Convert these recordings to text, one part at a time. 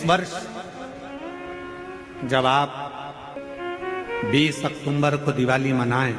वर्ष जब आप 20 अक्टूबर को दिवाली मनाएं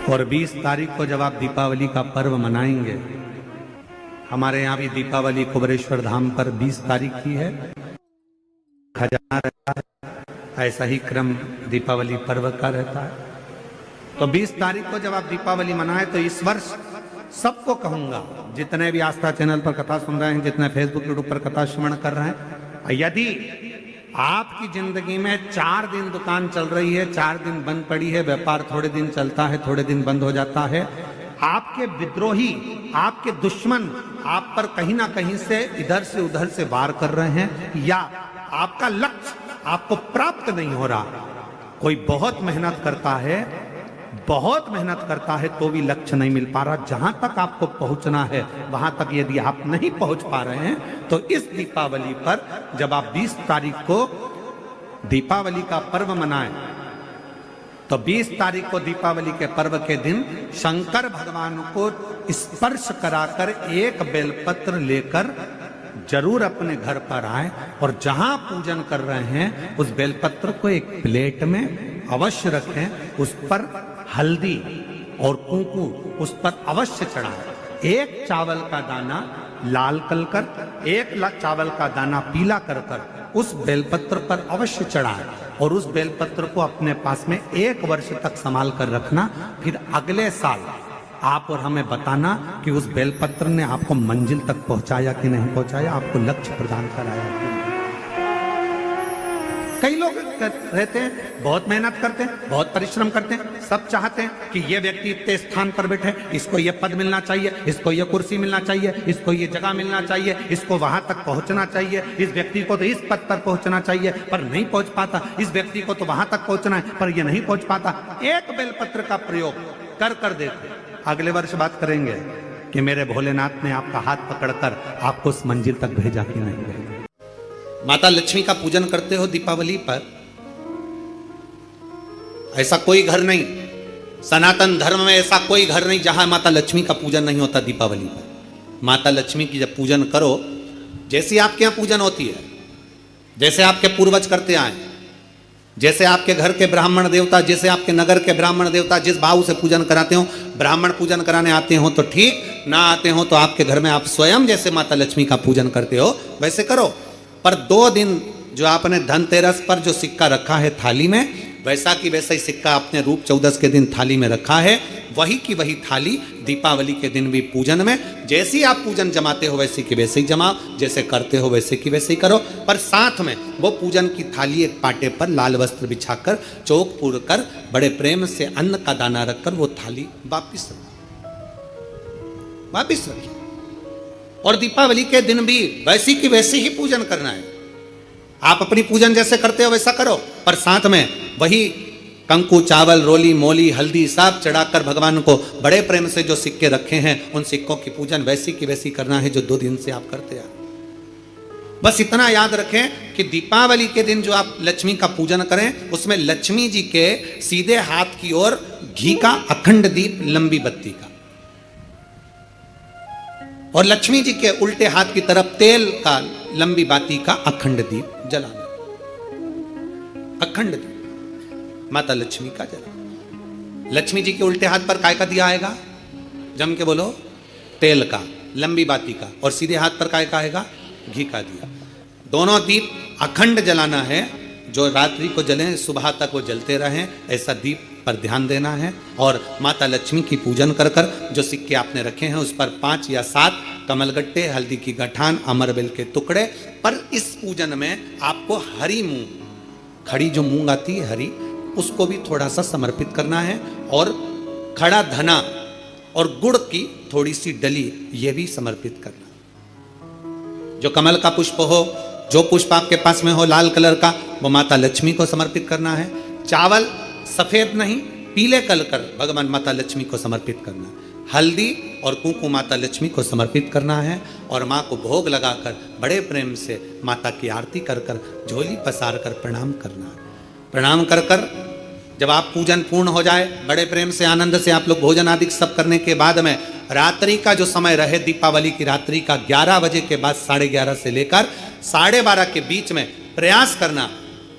और 20 तारीख को जब आप दीपावली का पर्व मनाएंगे, हमारे यहाँ भी दीपावली कुबेरेश्वर धाम पर 20 तारीख की है, खजाना रहता है, ऐसा ही क्रम दीपावली पर्व का रहता है। तो 20 तारीख को जब आप दीपावली मनाएं तो इस वर्ष सबको कहूंगा, जितने भी आस्था चैनल पर कथा सुन रहे हैं, जितने फेसबुक यूट्यूब पर कथा श्रवण कर रहे हैं, यदि आपकी जिंदगी में 4 दिन दुकान चल रही है, 4 दिन बंद पड़ी है, व्यापार थोड़े दिन चलता है, थोड़े दिन बंद हो जाता है, आपके विद्रोही, आपके दुश्मन आप पर कहीं ना कहीं से इधर से उधर से वार कर रहे हैं, या आपका लक्ष्य आपको प्राप्त नहीं हो रहा, कोई बहुत मेहनत करता है तो भी लक्ष्य नहीं मिल पा रहा, जहां तक आपको पहुंचना है वहां तक यदि आप नहीं पहुंच पा रहे हैं, तो इस दीपावली पर जब आप 20 तारीख को दीपावली का पर्व मनाएं, तो 20 तारीख को दीपावली के पर्व के दिन शंकर भगवान को स्पर्श कराकर एक बेलपत्र लेकर जरूर अपने घर पर आए और जहां पूजन कर रहे हैं उस बेलपत्र को एक प्लेट में अवश्य रखें, उस पर हल्दी और कुंकू उस पर अवश्य चढ़ाएं। एक चावल का दाना लाल कर, एक चावल का दाना पीला कर उस बेलपत्र पर अवश्य चढ़ाएं और उस बेलपत्र को अपने पास में 1 वर्ष तक संभाल कर रखना। फिर अगले साल आप और हमें बताना कि उस बेलपत्र ने आपको मंजिल तक पहुंचाया कि नहीं पहुंचाया, आपको लक्ष्य प्रदान कराया कि नहीं। कई लोग रहते हैं, बहुत मेहनत करते हैं, बहुत परिश्रम करते हैं, सब चाहते हैं कि ये व्यक्ति इतने स्थान पर बैठे, इसको ये पद मिलना चाहिए, इसको ये कुर्सी मिलना चाहिए, इसको ये जगह मिलना चाहिए, इसको वहां तक पहुंचना चाहिए, इस व्यक्ति को तो इस पद पर पहुंचना चाहिए पर नहीं पहुंच पाता, इस व्यक्ति को तो वहां तक पहुंचना है पर ये नहीं पहुंच पाता। एक बेलपत्र का प्रयोग कर देखो, अगले वर्ष बात करेंगे कि मेरे भोलेनाथ ने आपका हाथ पकड़कर आपको उस मंजिल तक भेजा कि नहीं भेजा। माता लक्ष्मी का पूजन करते हो दीपावली पर, ऐसा कोई घर नहीं, सनातन धर्म में ऐसा कोई घर नहीं जहां माता लक्ष्मी का पूजन नहीं होता दीपावली पर। माता लक्ष्मी की जब पूजन करो, जैसी आपके यहां पूजन होती है, जैसे आपके पूर्वज करते आए, जैसे आपके घर के ब्राह्मण देवता, जैसे आपके नगर के ब्राह्मण देवता जिस भाव से पूजन कराते हो, ब्राह्मण पूजन कराने आते हो तो ठीक, ना आते हो तो आपके घर में आप स्वयं जैसे माता लक्ष्मी का पूजन करते हो वैसे करो। पर 2 दिन जो आपने धनतेरस पर जो सिक्का रखा है थाली में, वैसा की वैसा ही सिक्का आपने रूप 14 के दिन थाली में रखा है, वही की वही थाली दीपावली के दिन भी पूजन में जैसी आप पूजन जमाते हो वैसे की वैसे ही जमाओ, जैसे करते हो वैसे की वैसे ही करो। पर साथ में वो पूजन की थाली एक पाटे पर लाल वस्त्र बिछाकर चौक पूर कर बड़े प्रेम से अन्न का दाना रखकर वो थाली वापिस रखिए। और दीपावली के दिन भी वैसी की वैसे ही पूजन करना है। आप अपनी पूजन जैसे करते हो वैसा करो, पर साथ में वही कंकु, चावल, रोली, मोली, हल्दी सब चढ़ाकर भगवान को बड़े प्रेम से जो सिक्के रखे हैं उन सिक्कों की पूजन वैसी की वैसी करना है जो 2 दिन से आप करते हैं। बस इतना याद रखें कि दीपावली के दिन जो आप लक्ष्मी का पूजन करें उसमें लक्ष्मी जी के सीधे हाथ की ओर घी का अखंड दीप, लंबी बत्ती का, और लक्ष्मी जी के उल्टे हाथ की तरफ तेल का लंबी बाती का अखंड दीप जलाना। अखंड दीप माता लक्ष्मी का जला। लक्ष्मी जी के उल्टे हाथ पर काय का दिया आएगा, जम के बोलो, तेल का, लंबी बाती का, और सीधे हाथ पर काय का आएगा, घी का दिया। दोनों दीप अखंड जलाना है, जो रात्रि को जलें सुबह तक वो जलते रहें, ऐसा दीप पर ध्यान देना है। और माता लक्ष्मी की पूजन कर कर जो सिक्के आपने रखे हैं उस पर 5 या 7 कमलगट्टे, हल्दी की गठान, अमरबेल के टुकड़े। पर इस पूजन में आपको हरी मूंग, खड़ी जो मूंग आती है हरी, उसको भी थोड़ा सा समर्पित करना है, और खड़ा धना और गुड़ की थोड़ी सी डली ये भी समर्पित करना। जो कमल का पुष्प हो, जो पुष्प आपके पास में हो लाल कलर का, वो माता लक्ष्मी को समर्पित करना है। चावल सफेद नहीं, पीले कलर कर भगवान माता लक्ष्मी को समर्पित करना है। हल्दी और कुंकु माता लक्ष्मी को समर्पित करना है, और माँ को भोग लगाकर बड़े प्रेम से माता की आरती कर कर झोली पसार कर प्रणाम करना है। प्रणाम कर कर जब आप पूजन पूर्ण हो जाए, बड़े प्रेम से आनंद से आप लोग भोजन आदि सब करने के बाद में रात्रि का जो समय रहे दीपावली की रात्रि का 11 बजे के बाद 11:30 से लेकर 12:30 के बीच में प्रयास करना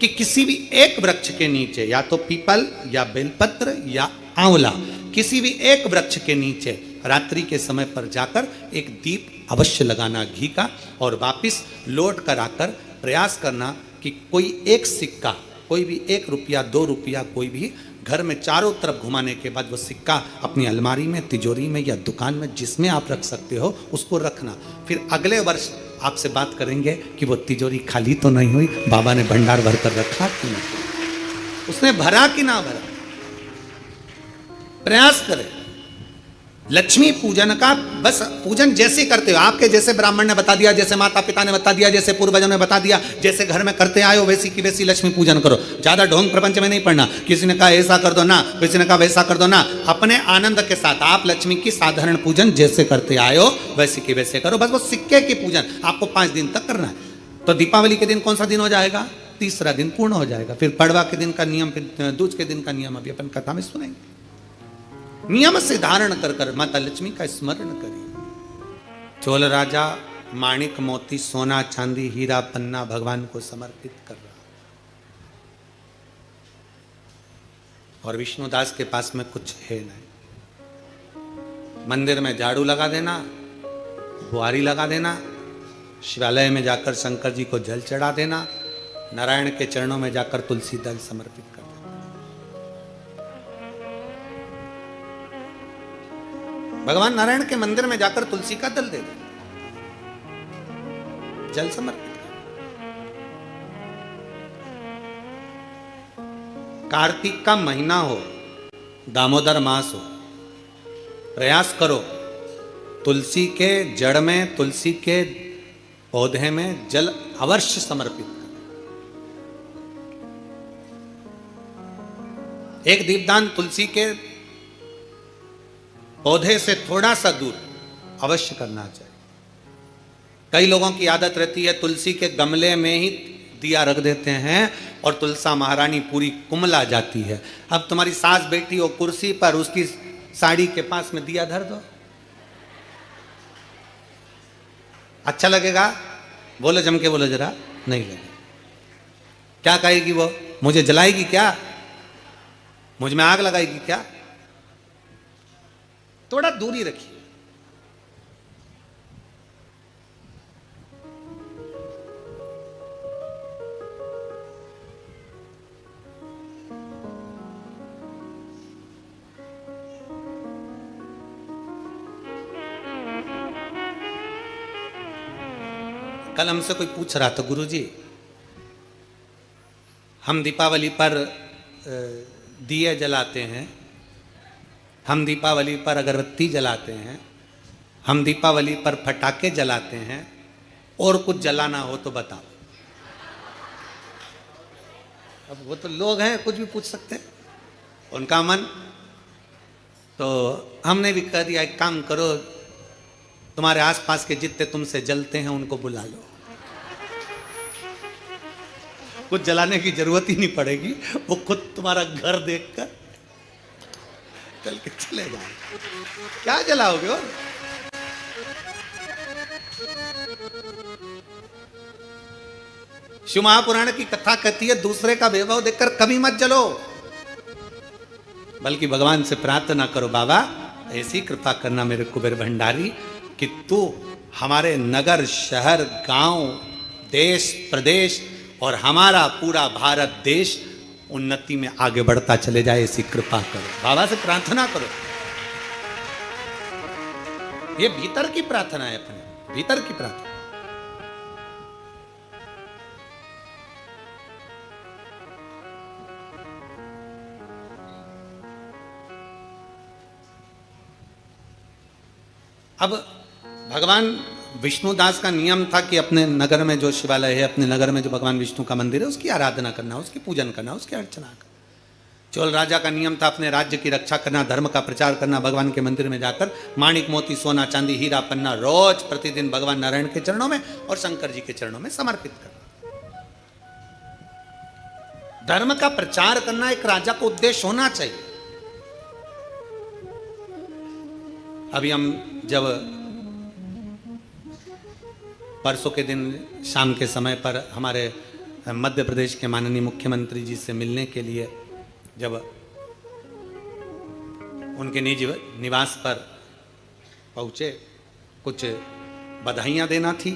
कि किसी भी एक वृक्ष के नीचे, या तो पीपल या बेलपत्र या आंवला, किसी भी एक वृक्ष के नीचे रात्रि के समय पर जाकर एक दीप अवश्य लगाना घी का, और वापिस लौट कर आकर प्रयास करना कि कोई एक सिक्का, कोई भी 1 रुपया 2 रुपया कोई भी घर में चारों तरफ घुमाने के बाद वो सिक्का अपनी अलमारी में, तिजोरी में या दुकान में जिसमें आप रख सकते हो उसको रखना। फिर अगले वर्ष आपसे बात करेंगे कि वो तिजोरी खाली तो नहीं हुई, बाबा ने भंडार भर कर रखा कि नहीं, उसने भरा कि ना भरा। प्रयास करें लक्ष्मी पूजन का, बस पूजन जैसे करते हो, आपके जैसे ब्राह्मण ने बता दिया, जैसे माता पिता ने बता दिया, जैसे पूर्वजों ने बता दिया, जैसे घर में करते आए हो वैसी की वैसी लक्ष्मी पूजन करो। ज्यादा ढोंग प्रपंच में नहीं पड़ना, किसी ने कहा ऐसा कर दो ना, किसी ने कहा वैसा कर दो ना, अपने आनंद के साथ आप लक्ष्मी की साधारण पूजन जैसे करते आए हो वैसे की वैसे करो। बस वो सिक्के की पूजन आपको 5 दिन तक करना है। तो दीपावली के दिन कौन सा दिन हो जाएगा? तीसरा दिन पूर्ण हो जाएगा। फिर पड़वा के दिन का नियम, फिर दूज के दिन का नियम अभी अपन कथा में सुनेंगे। नियम से धारण कर कर माता लक्ष्मी का स्मरण करिए। चोल राजा माणिक मोती सोना चांदी हीरा पन्ना भगवान को समर्पित कर रहा, और विष्णुदास के पास में कुछ है नहीं। मंदिर में झाड़ू लगा देना, बुआरी लगा देना, शिवालय में जाकर शंकर जी को जल चढ़ा देना, नारायण के चरणों में जाकर तुलसी दल समर्पित कर देना। भगवान नारायण के मंदिर में जाकर तुलसी का दल दे दे, जल समर्पित कर। कार्तिक का महीना हो, दामोदर मास हो, प्रयास करो तुलसी के जड़ में, तुलसी के पौधे में जल अवश्य समर्पित कर। एक दीपदान तुलसी के पौधे से थोड़ा सा दूर अवश्य करना चाहिए। कई लोगों की आदत रहती है तुलसी के गमले में ही दिया रख देते हैं और तुलसा महारानी पूरी कुमला जाती है। अब तुम्हारी सास बैठी हो कुर्सी पर, उसकी साड़ी के पास में दिया धर दो, अच्छा लगेगा? बोलो जम के बोलो जरा। नहीं लगेगा। क्या कहेगी वो? मुझे जलाएगी क्या? मुझ में आग लगाएगी क्या? थोड़ा दूरी रखिए। कल हमसे कोई पूछ रहा था, गुरुजी हम दीपावली पर दिए जलाते हैं, हम दीपावली पर अगरबत्ती जलाते हैं, हम दीपावली पर पटाखे जलाते हैं, और कुछ जलाना हो तो बताओ। अब वो तो लोग हैं, कुछ भी पूछ सकते हैं, उनका मन। तो हमने भी कह दिया एक काम करो, तुम्हारे आसपास के जितने तुमसे जलते हैं उनको बुला लो, कुछ जलाने की जरूरत ही नहीं पड़ेगी, वो खुद तुम्हारा घर देखकर चल के चले जाए। क्या जलाओगे? और शिव महापुराण की कथा कहती है दूसरे का वैभव देखकर कभी मत जलो, बल्कि भगवान से प्रार्थना करो, बाबा ऐसी कृपा करना मेरे कुबेर भंडारी कि तू हमारे नगर, शहर, गांव, देश, प्रदेश और हमारा पूरा भारत देश उन्नति में आगे बढ़ता चले जाए, ऐसी कृपा करो। बाबा से प्रार्थना करो। ये भीतर की प्रार्थना है, अपने भीतर की प्रार्थना। अब भगवान विष्णुदास का नियम था कि अपने नगर में जो शिवालय है, अपने नगर में जो भगवान विष्णु का मंदिर है, उसकी आराधना करना, उसकी पूजन करना, उसकी अर्चना करना। चोल राजा का नियम था अपने राज्य की रक्षा करना, धर्म का प्रचार करना, भगवान के मंदिर में जाकर माणिक मोती सोना चांदी हीरा पन्ना रोज प्रतिदिन भगवान नारायण के चरणों में और शंकर जी के चरणों में समर्पित करना। धर्म का प्रचार करना एक राजा का उद्देश्य होना चाहिए। अभी हम जब परसों के दिन शाम के समय पर हमारे मध्य प्रदेश के माननीय मुख्यमंत्री जी से मिलने के लिए जब उनके निज निवास पर पहुँचे, कुछ बधाइयाँ देना थी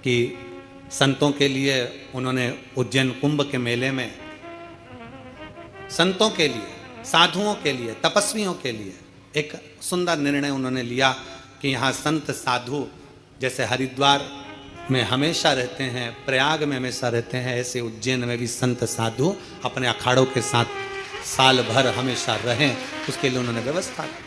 कि संतों के लिए उन्होंने उज्जैन कुंभ के मेले में संतों के लिए, साधुओं के लिए, तपस्वियों के लिए एक सुंदर निर्णय उन्होंने लिया कि यहाँ संत साधु जैसे हरिद्वार में हमेशा रहते हैं, प्रयाग में हमेशा रहते हैं, ऐसे उज्जैन में भी संत साधु अपने अखाड़ों के साथ साल भर हमेशा रहें, उसके लिए उन्होंने व्यवस्था की।